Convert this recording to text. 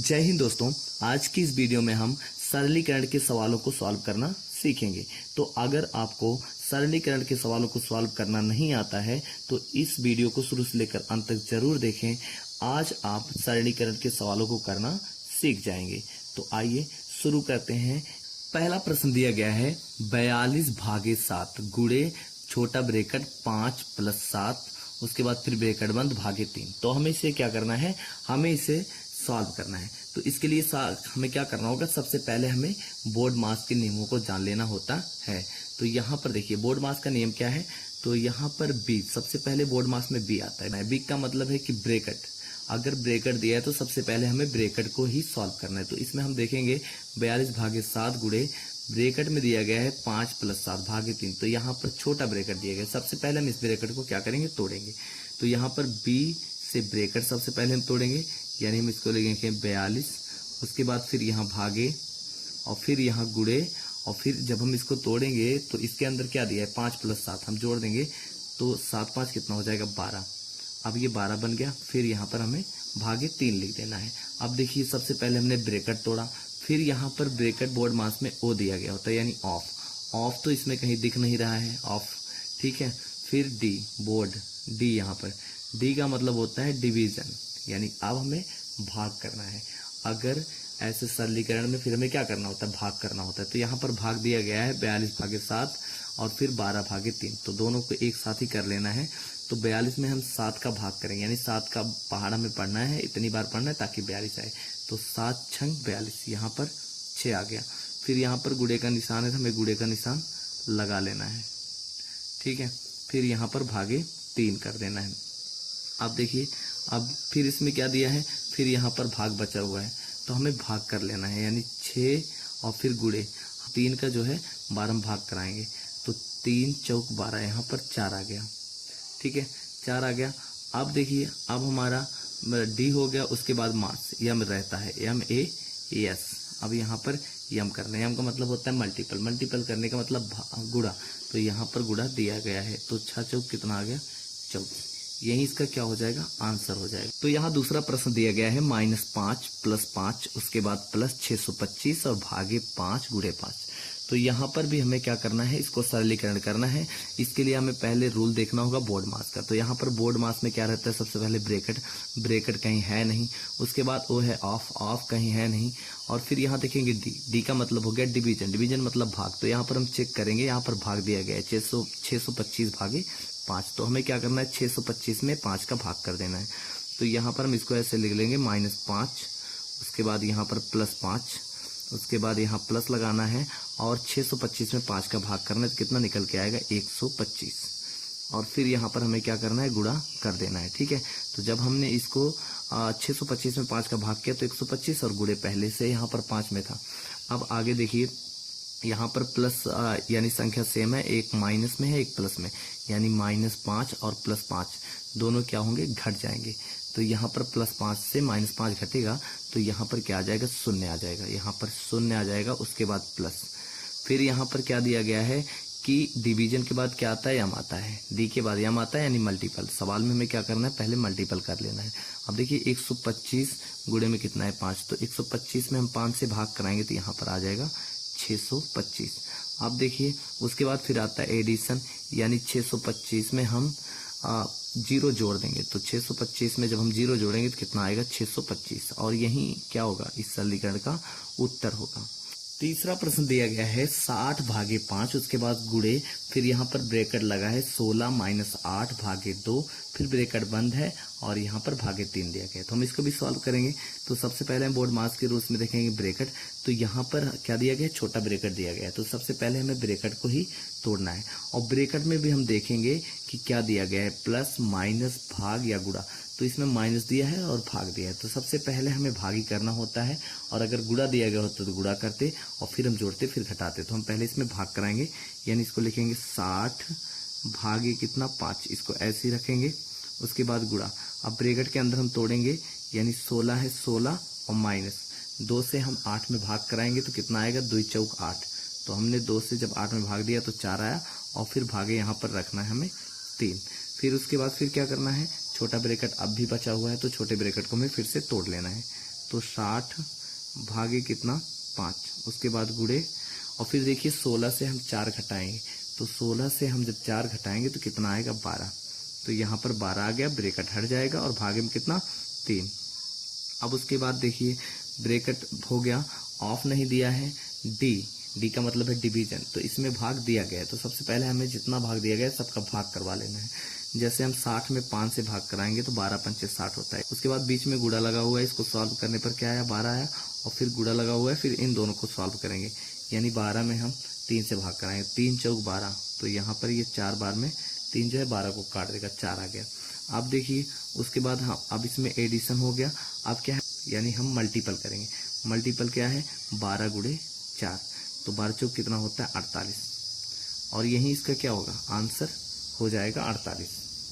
जय हिंद दोस्तों। आज की इस वीडियो में हम सरलीकरण के सवालों को सॉल्व करना सीखेंगे। तो अगर आपको सरलीकरण के सवालों को सॉल्व करना नहीं आता है तो इस वीडियो को शुरू से लेकर अंत तक जरूर देखें। आज आप सरलीकरण के सवालों को करना सीख जाएंगे। तो आइए शुरू करते हैं। पहला प्रश्न दिया गया है 42/7 गुणे छोटा ब्रैकेट 5 + 7, उसके बाद फिर ब्रैकेट बंद भागे 3। तो हमें इसे क्या करना है, हमें इसे सॉल्व करना है। तो इसके लिए हमें क्या करना होगा, सबसे पहले हमें बोर्ड मास के नियमों को जान लेना होता है। तो यहाँ पर देखिए बोर्ड मास का नियम क्या है। तो यहाँ पर बी, सबसे पहले बोर्ड मास में बी आता है। बी का मतलब है कि ब्रैकेट, अगर ब्रैकेट दिया है तो सबसे पहले हमें ब्रैकेट को ही सॉल्व करना है। तो इसमें हम देखेंगे 42/7 गुणे ब्रैकेट में दिया गया है 5 + 7 भागे 3। तो यहाँ पर छोटा ब्रैकेट दिया गया है। सबसे पहले हम इस ब्रैकेट को क्या करेंगे, तोड़ेंगे। तो यहाँ पर बी से ब्रैकेट सबसे पहले हम तोड़ेंगे, यानी हम इसको लिखेंगे 42। उसके बाद फिर यहाँ भागे और फिर यहाँ गुणे, और फिर जब हम इसको तोड़ेंगे तो इसके अंदर क्या दिया है 5 + 7 हम जोड़ देंगे तो 7 × 5 कितना हो जाएगा 12। अब ये 12 बन गया। फिर यहाँ पर हमें भागे 3 लिख देना है। अब देखिए सबसे पहले हमने ब्रैकेट तोड़ा, फिर यहाँ पर ब्रैकेट बोर्ड मास में ओ दिया गया होता है, यानी ऑफ तो इसमें कहीं दिख नहीं रहा है, ऑफ, ठीक है। फिर डी, बोर्ड डी, यहाँ पर डी का मतलब होता है डिवीजन, यानी अब हमें भाग करना है। अगर ऐसे सरलीकरण में फिर हमें क्या करना होता है, भाग करना होता है। तो यहाँ पर भाग दिया गया है 42/7 और फिर 12/3। तो दोनों को एक साथ ही कर लेना है। तो 42 में हम 7 का भाग करेंगे, यानी 7 का पहाड़ हमें पढ़ना है, इतनी बार पढ़ना है ताकि 42 आए। तो 7 × 6 42, यहाँ पर 6 आ गया। फिर यहाँ पर गुणे का निशान है तो हमें गुणे का निशान लगा लेना है, ठीक है। फिर यहाँ पर भागे 3 कर देना है। अब देखिए, अब फिर इसमें क्या दिया है, फिर यहाँ पर भाग बचा हुआ है तो हमें भाग कर लेना है, यानी 6 और फिर गुणे 3 का जो है 12 में भाग कराएंगे। तो 3 × 4 12, यहाँ पर 4 आ गया, ठीक है, 4 आ गया। अब देखिए, अब हमारा डी हो गया। उसके बाद मास यम रहता है, MAS। अब यहाँ पर यम करना है, यम का मतलब होता है मल्टीपल करने का मतलब गुणा। तो यहाँ पर गुणा दिया गया है। तो 6 × 4 कितना आ गया 24। यही इसका क्या हो जाएगा, आंसर हो जाएगा। तो यहाँ दूसरा प्रश्न दिया गया है -5 + 5, उसके बाद +625 और भागे 5 गुणे 5। तो यहाँ पर भी हमें क्या करना है, इसको सरलीकरण करना है। इसके लिए हमें पहले रूल देखना होगा बोर्ड मास का। तो यहाँ पर बोर्ड मास में क्या रहता है, सबसे पहले ब्रैकेट कहीं है नहीं, उसके बाद ओ है ऑफ कहीं है नहीं, और फिर यहाँ देखेंगे डी का मतलब हो गया डिवीजन मतलब भाग। तो यहाँ पर हम चेक करेंगे, यहाँ पर भाग दिया गया है 625/5। तो हमें क्या करना है, 625 में 5 का भाग कर देना है। तो यहाँ पर हम इसको ऐसे लिख लेंगे -5, उसके बाद यहाँ पर +5, उसके बाद यहाँ प्लस लगाना है और 625 में 5 का भाग करना है तो कितना निकल के आएगा 125। और फिर यहाँ पर हमें क्या करना है, गुणा कर देना है, ठीक है। तो जब हमने इसको 625 में 5 का भाग किया तो 125 और गुणे पहले से यहाँ पर 5 में था। अब आगे देखिए, यहाँ पर प्लस यानी संख्या सेम है, एक माइनस में है एक प्लस में, यानी -5 और +5 दोनों क्या होंगे, घट जाएंगे। तो यहाँ पर +5 से -5 घटेगा तो यहाँ पर क्या आ जाएगा, 0 आ जाएगा, यहाँ पर 0 आ जाएगा। उसके बाद प्लस, फिर यहाँ पर क्या दिया गया है कि डिवीजन के बाद क्या आता है, यम आता है, डी के बाद यम आता है, यानी मल्टीपल। सवाल में हमें क्या करना है, पहले मल्टीपल कर लेना है। अब देखिए 125 गुणे में कितना है 5, तो 125 में हम 5 से भाग कराएंगे तो यहाँ पर आ जाएगा 625। अब देखिए उसके बाद फिर आता है एडिशन, यानी 625 में हम 0 जोड़ देंगे। तो 625 में जब हम 0 जोड़ेंगे तो कितना आएगा 625, और यही क्या होगा, इस सरलीकरण का उत्तर होगा। तीसरा प्रश्न दिया गया है 60/5, उसके बाद गुणे, फिर यहाँ पर ब्रैकेट लगा है 16 - 8/2, फिर ब्रैकेट बंद है और यहाँ पर भागे 3 दिया गया है। तो हम इसको भी सॉल्व करेंगे। तो सबसे पहले हम बोर्ड मास के रूल्स में देखेंगे ब्रैकेट। तो यहाँ पर क्या दिया गया है, छोटा ब्रैकेट दिया गया है। तो सबसे पहले हमें ब्रैकेट को ही तोड़ना है, और ब्रैकेट में भी हम देखेंगे कि क्या दिया गया है, प्लस माइनस भाग या गुणा। तो इसमें माइनस दिया है और भाग दिया है। तो सबसे पहले हमें भाग ही करना होता है, और अगर गुणा दिया गया होता तो गुणा करते और फिर हम जोड़ते फिर घटाते। तो हम पहले इसमें भाग कराएंगे, यानी इसको लिखेंगे 60 भागे कितना 5, इसको ऐसे ही रखेंगे। उसके बाद गुणा, अब ब्रैकेट के अंदर हम तोड़ेंगे, यानी 16 है 16 और -2 से हम 8 में भाग कराएंगे तो कितना आएगा, 2 × 4 8। तो हमने 2 से जब 8 में भाग दिया तो 4 आया, और फिर भागे यहाँ पर रखना है हमें 3। फिर उसके बाद फिर क्या करना है, छोटा ब्रैकेट अब भी बचा हुआ है तो छोटे ब्रैकेट को हमें फिर से तोड़ लेना है। तो 60 भागे कितना 5, उसके बाद गुणे, और फिर देखिए 16 से हम 4 घटाएंगे, तो 16 से हम जब 4 घटाएंगे तो कितना आएगा 12, तो यहाँ पर 12 आ गया, ब्रैकेट हट जाएगा और भागे में कितना 3। अब उसके बाद देखिए ब्रैकेट हो गया, ऑफ नहीं दिया है, डी का मतलब है डिवीजन, तो इसमें भाग दिया गया है, तो सबसे पहले हमें जितना भाग दिया गया है सबका भाग करवा लेना है। जैसे हम 60 में 5 से भाग कराएंगे तो 12 पंचे 60 होता है। उसके बाद बीच में गुणा लगा हुआ है, इसको सॉल्व करने पर क्या आया 12 आया, और फिर गुणा लगा हुआ है, फिर इन दोनों को सॉल्व करेंगे, यानी 12 में हम 3 से भाग कराएंगे, 3 चौक 12, तो यहाँ पर ये 4 बार में 3 जो है 12 को काट देगा, 4 आ गया। अब देखिए उसके बाद हाँ अब इसमें एडिशन हो गया, अब क्या है यानी हम मल्टीपल करेंगे, मल्टीपल क्या है 12 गुणे 4, तो 12 चौक कितना होता है 48, और यही इसका क्या होगा आंसर हो जाएगा 48।